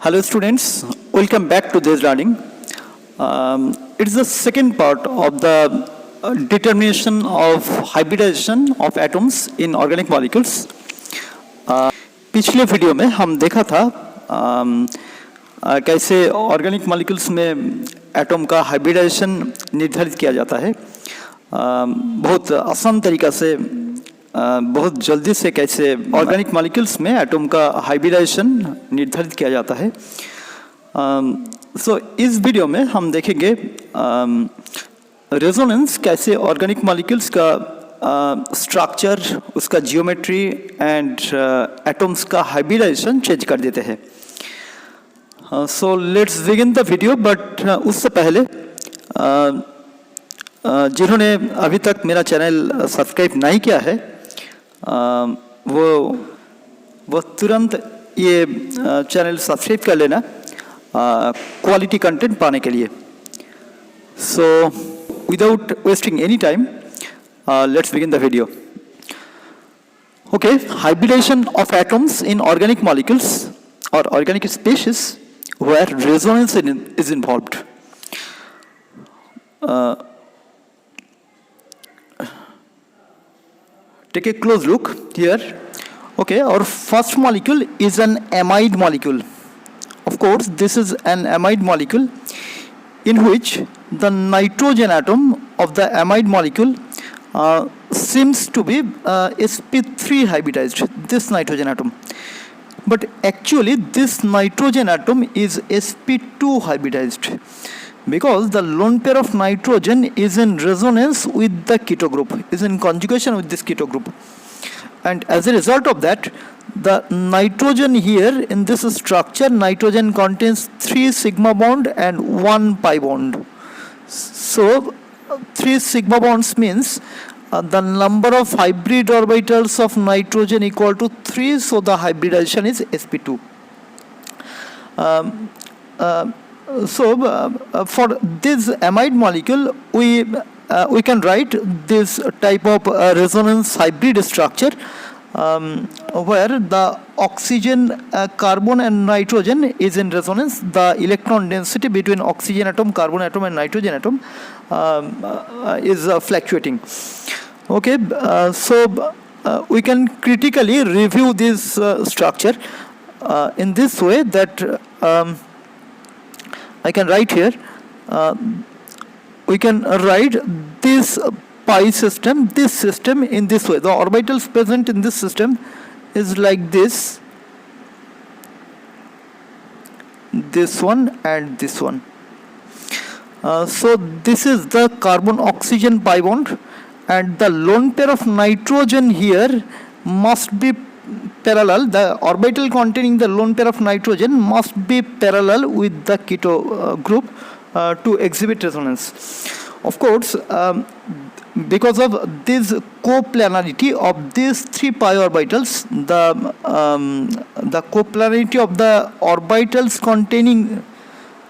Hello students, welcome back to this learning. It's the second part of the determination of hybridization of atoms in organic molecules. पिछले video में हम देखा था कैसे organic molecules में atom का hybridisation निर्धारित किया जाता है. बहुत आसान तरीका से बहुत जल्दी से कैसे ऑर्गेनिक मॉलिक्यूल्स में एटम का हाइब्रिडाइजेशन निर्धारित किया जाता है. सो इस वीडियो में हम देखेंगे रेजोनेंस कैसे ऑर्गेनिक मॉलिक्यूल्स का स्ट्रक्चर, उसका जियोमेट्री एंड एटम्स का हाइब्रिडाइजेशन चेंज कर देते हैं. So let's begin the video. But उससे पहले जिन्होंने अभी तक मेरा चैनल सब्सक्राइब नहीं किया है वो तुरंत ये चैनल सब्सक्राइब कर लेना क्वालिटी कंटेंट पाने के लिए. So without wasting any time let's begin the video. Okay, hybridization of atoms in organic molecules or organic species where resonance is involved. Take a close look here. Okay, our first molecule is an amide molecule. Of course, this is an amide molecule in which the nitrogen atom of the amide molecule seems to be sp3 hybridized, this nitrogen atom. But actually this nitrogen atom is sp2 hybridized because the lone pair of nitrogen is in resonance with the keto group, is in conjugation with this keto group. And as a result of that, the nitrogen here in this structure, nitrogen contains 3 sigma bond and 1 pi bond. So 3 sigma bonds means the number of hybrid orbitals of nitrogen equal to 3, so the hybridization is sp2. For this amide molecule, we can write this type of resonance hybrid structure where the oxygen, carbon and nitrogen is in resonance. The electron density between oxygen atom, carbon atom and nitrogen atom is fluctuating. Okay, we can critically review this structure in this way that I can write here. We can write this pi system, this system in this way. The orbitals present in this system is like this one and this one. So this is the carbon oxygen pi bond, and the lone pair of nitrogen here must be parallel. The orbital containing the lone pair of nitrogen must be parallel with the keto group to exhibit resonance. Of course, because of this coplanarity of these 3 pi orbitals, the coplanarity of the orbitals containing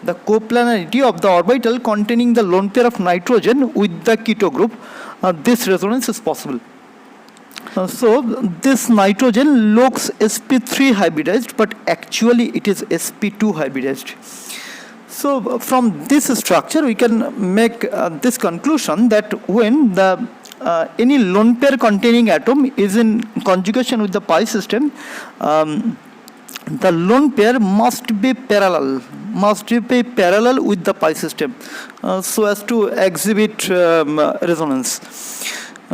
the coplanarity of the orbital containing the lone pair of nitrogen with the keto group, this resonance is possible. So this nitrogen looks sp3 hybridized, but actually it is sp2 hybridized. So from this structure we can make this conclusion that when the any lone pair containing atom is in conjugation with the pi system, the lone pair must be parallel with the pi system so as to exhibit resonance.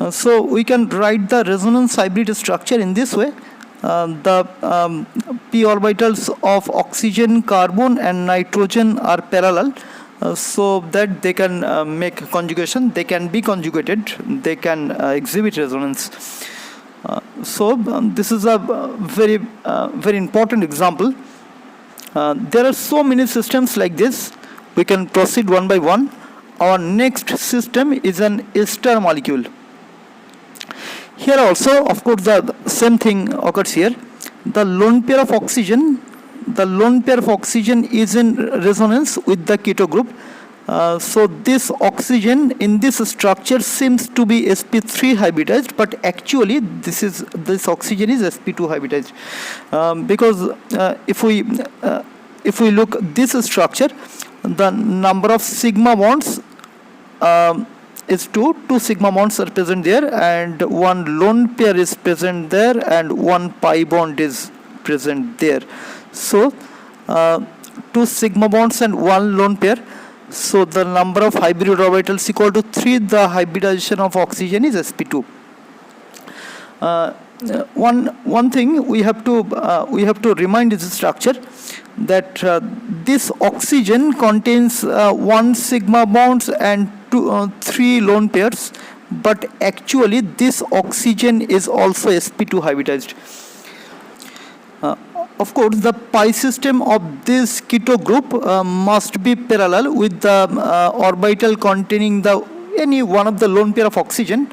So we can write the resonance hybrid structure in this way. The p orbitals of oxygen, carbon and nitrogen are parallel, so that they can make conjugation, they can be conjugated, they can exhibit resonance. This is a very important example. There are so many systems like this. We can proceed one by one. Our next system is an ester molecule. Here also, of course, the same thing occurs here. The lone pair of oxygen is in resonance with the keto group. So this oxygen in this structure seems to be sp3 hybridized, but actually this oxygen is sp2 hybridized, because if we if we look this structure, the number of sigma bonds is 2 sigma bonds are present there, and one lone pair is present there, and one pi bond is present there. So 2 sigma bonds and one lone pair, so the number of hybrid orbitals equal to 3. The hybridization of oxygen is sp2. One thing we have to remind this structure, that this oxygen contains 1 sigma bonds and 3 lone pairs, but actually this oxygen is also sp2 hybridized. Of course, the pi system of this keto group must be parallel with the orbital containing any one of the lone pair of oxygen.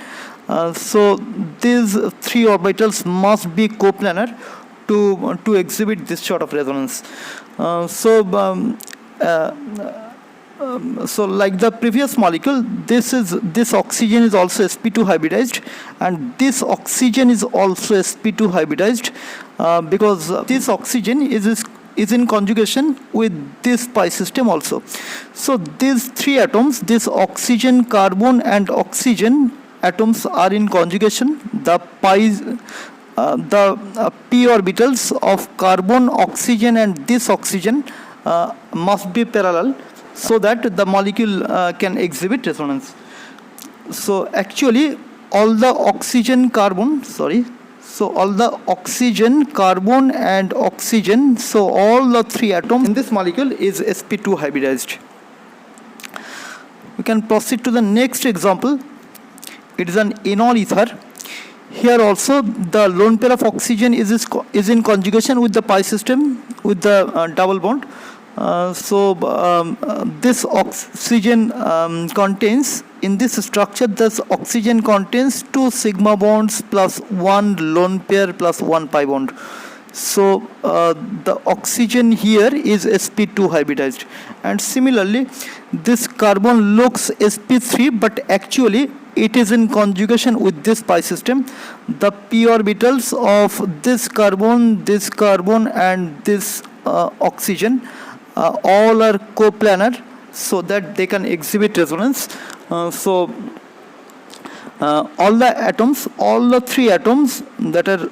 So these 3 orbitals must be coplanar to exhibit this sort of resonance. So like the previous molecule, this oxygen is also sp2 hybridized, and this oxygen is also sp2 hybridized because this oxygen is in conjugation with this pi system also. So these 3 atoms, this oxygen, carbon and oxygen atoms are in conjugation. The p orbitals of carbon, oxygen and this oxygen must be parallel, so that the molecule can exhibit resonance. So actually all the oxygen, carbon, and oxygen, so all the 3 atoms in this molecule is sp2 hybridized. We can proceed to the next example. It is an enol ether. Here also the lone pair of oxygen is in conjugation with the pi system with the double bond. This oxygen contains, in this structure, this oxygen contains 2 sigma bonds plus 1 lone pair plus 1 pi bond. So the oxygen here is sp2 hybridized, and similarly this carbon looks sp3, but actually it is in conjugation with this pi system. The p orbitals of this carbon and this oxygen all are coplanar, so that they can exhibit resonance. All the 3 atoms that are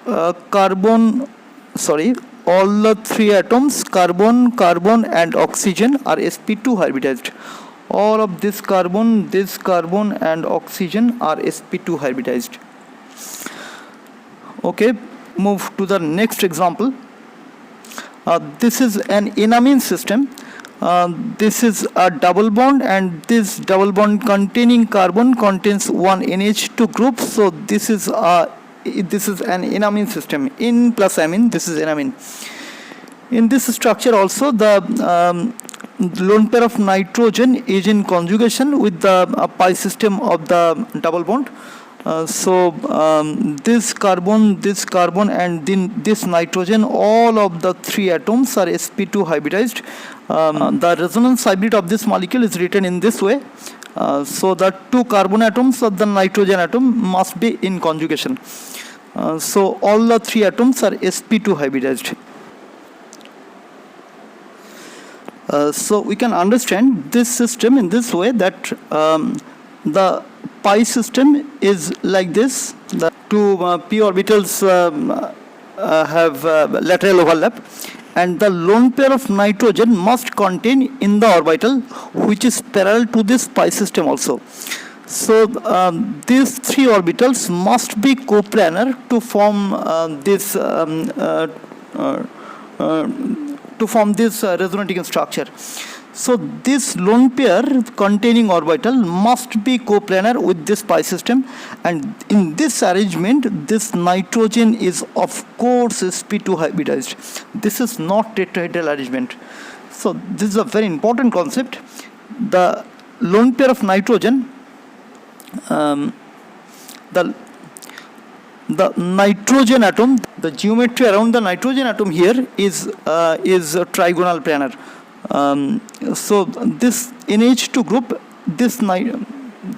all the 3 atoms, carbon and oxygen, are sp2 hybridized. All of this carbon and oxygen are sp2 hybridized. Okay, move to the next example. This is an enamine system. This is a double bond, and this double bond containing carbon contains one NH2 group. So this is an enamine system. In plus amine, this is enamine. In this structure also, the lone pair of nitrogen is in conjugation with the pi system of the double bond. This carbon and then this nitrogen, all of the 3 atoms are sp2 hybridized. The resonance hybrid of this molecule is written in this way. So the 2 carbon atoms of the nitrogen atom must be in conjugation. So all the 3 atoms are sp2 hybridized. So we can understand this system in this way, that the pi system is like this. The 2 p orbitals have lateral overlap, and the lone pair of nitrogen must contain in the orbital which is parallel to this pi system also. So these 3 orbitals must be coplanar to form this resonating structure. So this lone pair containing orbital must be coplanar with this pi system, and in this arrangement this nitrogen is of course sp2 hybridized. This is not tetrahedral arrangement. So this is a very important concept. The lone pair of nitrogen, the nitrogen atom, the geometry around the nitrogen atom here is trigonal planar. So this NH2 group, the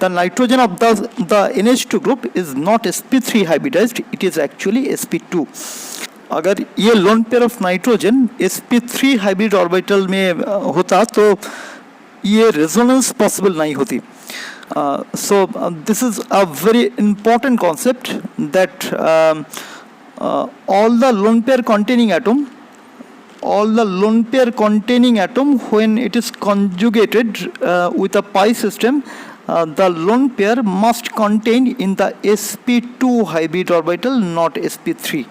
nitrogen of the NH2 group is not sp3 hybridized, it is actually sp2. अगर ये lone pair of nitrogen sp3 hybrid orbital में होता तो ये resonance possible नहीं होती. So this is a very important concept that all the lone pair containing atom, when it is conjugated with a pi system, the lone pair must contain in the sp2 hybrid orbital, not sp3.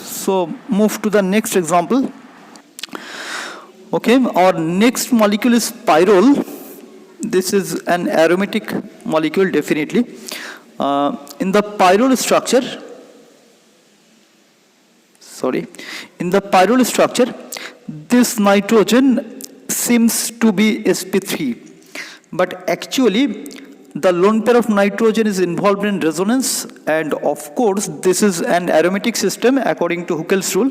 So move to the next example. Okay, our next molecule is pyrrole. This is an aromatic molecule, definitely. In the pyrrole structure, this nitrogen seems to be sp3, but actually the lone pair of nitrogen is involved in resonance, and of course this is an aromatic system according to Huckel's rule.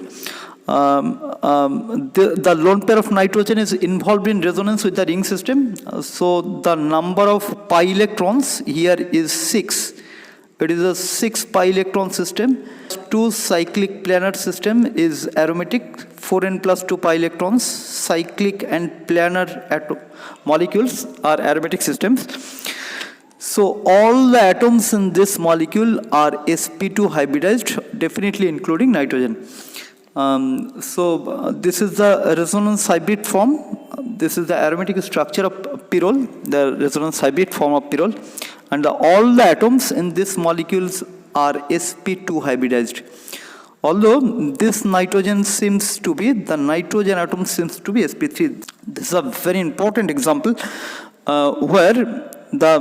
The lone pair of nitrogen is involved in resonance with the ring system. So the number of pi electrons here is 6. It is a 6 pi electron system. 2 cyclic planar system is aromatic. 4n plus 2 pi electrons. Cyclic and planar molecules are aromatic systems. So all the atoms in this molecule are sp2 hybridized, definitely including nitrogen. This is the resonance hybrid form. This is the aromatic structure of pyrrole, the resonance hybrid form of pyrrole, and all the atoms in this molecules are sp2 hybridized. Although this nitrogen seems to be, the nitrogen atom seems to be sp3. This is a very important example where the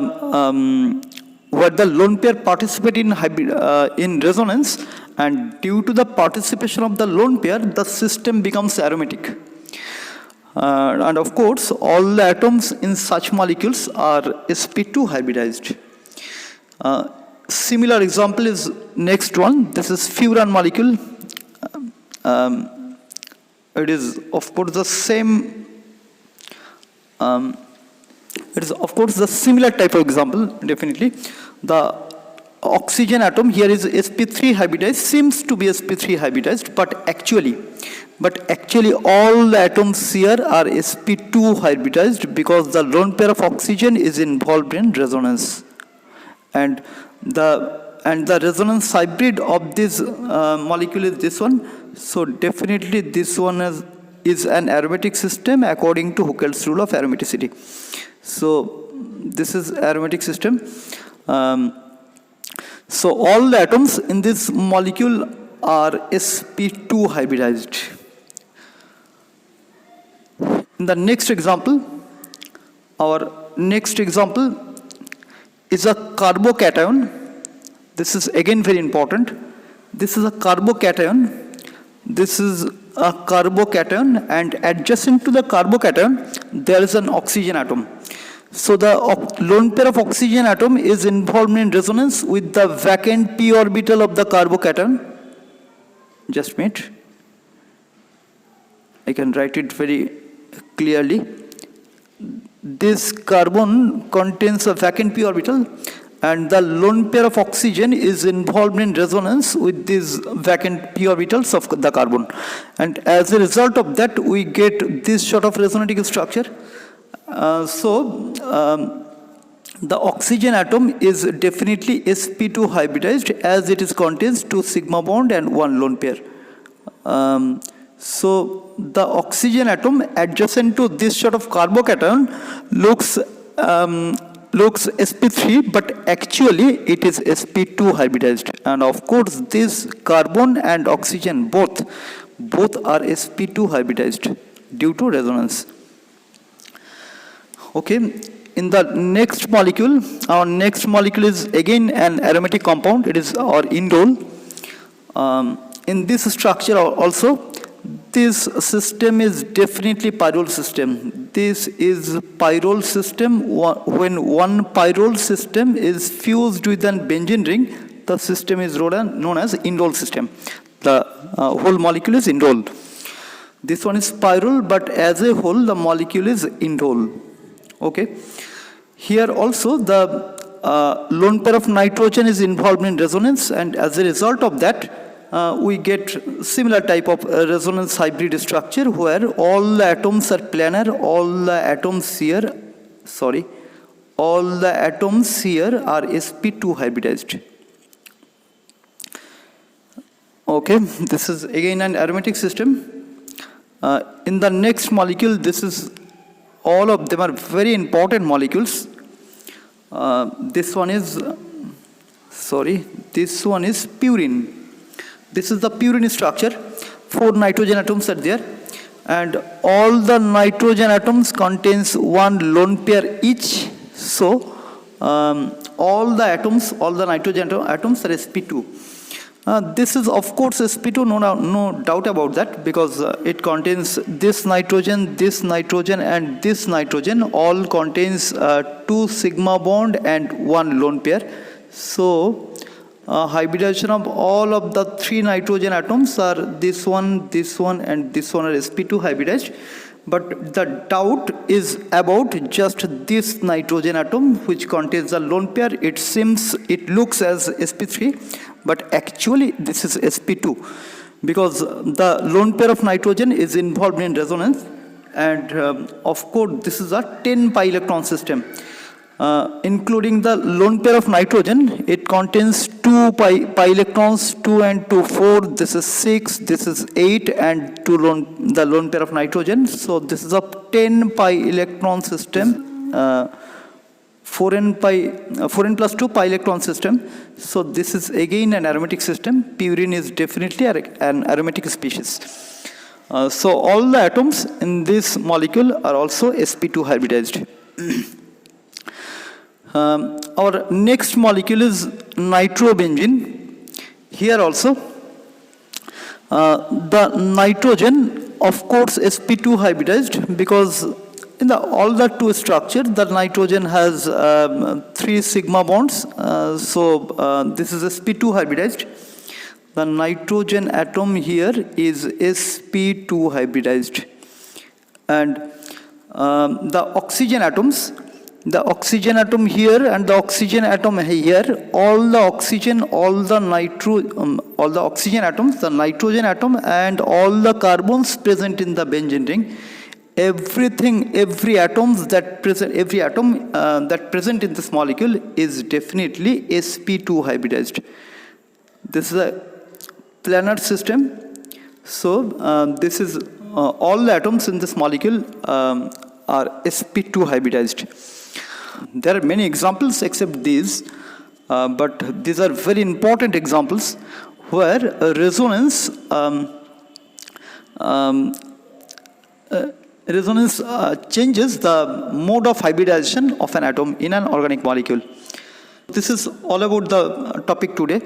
lone pair participate in resonance, and due to the participation of the lone pair, the system becomes aromatic. And of course, all the atoms in such molecules are sp2 hybridized. Similar example is next one. This is furan molecule. It is of course the same. It is of course the similar type of example. Definitely, the oxygen atom here is sp3 hybridized, seems to be sp3 hybridized, but actually all the atoms here are sp2 hybridized because the lone pair of oxygen is involved in resonance, and the resonance hybrid of this molecule is this one. So definitely this one is an aromatic system according to Huckel's rule of aromaticity. So this is aromatic system. So all the atoms in this molecule are sp2 hybridized. In the next example, our next example is a carbocation. This is again very important. This is a carbocation. This is a carbocation, and adjacent to the carbocation there is an oxygen atom. So the lone pair of oxygen atom is involved in resonance with the vacant p orbital of the carbocation. Just wait. I can write it very clearly. This carbon contains a vacant p orbital, and the lone pair of oxygen is involved in resonance with these vacant p orbitals of the carbon. And as a result of that, we get this sort of resonating structure. The oxygen atom is definitely sp2 hybridized as it is contains 2 sigma bond and 1 lone pair. So the oxygen atom adjacent to this sort of carbocation looks sp3, but actually it is sp2 hybridized. And of course this carbon and oxygen both are sp2 hybridized due to resonance. Okay, in the next molecule, our next molecule is again an aromatic compound. It is our indole. In this structure also, this system is definitely pyrrole system. This is pyrrole system. When one pyrrole system is fused with an benzene ring, the system is known as indole system. The whole molecule is indole. This one is pyrrole, but as a whole, the molecule is indole. Okay. Here also the lone pair of nitrogen is involved in resonance, and as a result of that, we get similar type of resonance hybrid structure where all the atoms are planar, all the atoms here are sp2 hybridized. Okay, this is again an aromatic system. In the next molecule, all of them are very important molecules. This one is purine. This is the purine structure. 4 nitrogen atoms are there, and all the nitrogen atoms contains one lone pair each. So all the nitrogen atoms are sp2. This is of course sp2, no doubt about that, because it contains this nitrogen, and this nitrogen. All contains 2 sigma bond and 1 lone pair. So hybridization of all of the 3 nitrogen atoms are this one, and this one are sp2 hybridized. But the doubt is about just this nitrogen atom, which contains a lone pair. It looks as sp3, but actually this is sp2, because the lone pair of nitrogen is involved in resonance, and of course this is a 10 pi electron system. Including the lone pair of nitrogen, it contains 2 pi electrons, 2 and 2, 4, this is 6, this is 8, and the lone pair of nitrogen. So this is a 10 pi electron system, 4n plus 2 pi electron system. So this is again an aromatic system. Purine is definitely an aromatic species. So all the atoms in this molecule are also sp2 hybridized. Our next molecule is nitrobenzene. Here also the nitrogen, of course, sp2 hybridized, because in all the 2 structure the nitrogen has 3 sigma bonds. This is sp2 hybridized. The nitrogen atom here is sp2 hybridized, and the oxygen atom here and the oxygen atom here, all the oxygen atoms, the nitrogen atom, and all the carbons present in the benzene ring, every atom that present in this molecule is definitely sp2 hybridized. This is a planar system. So this is all the atoms in this molecule are sp2 hybridized. There are many examples except these, but these are very important examples where resonance changes the mode of hybridization of an atom in an organic molecule. This is all about the topic today.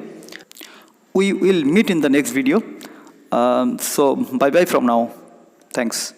We will meet in the next video. So bye bye from now. Thanks.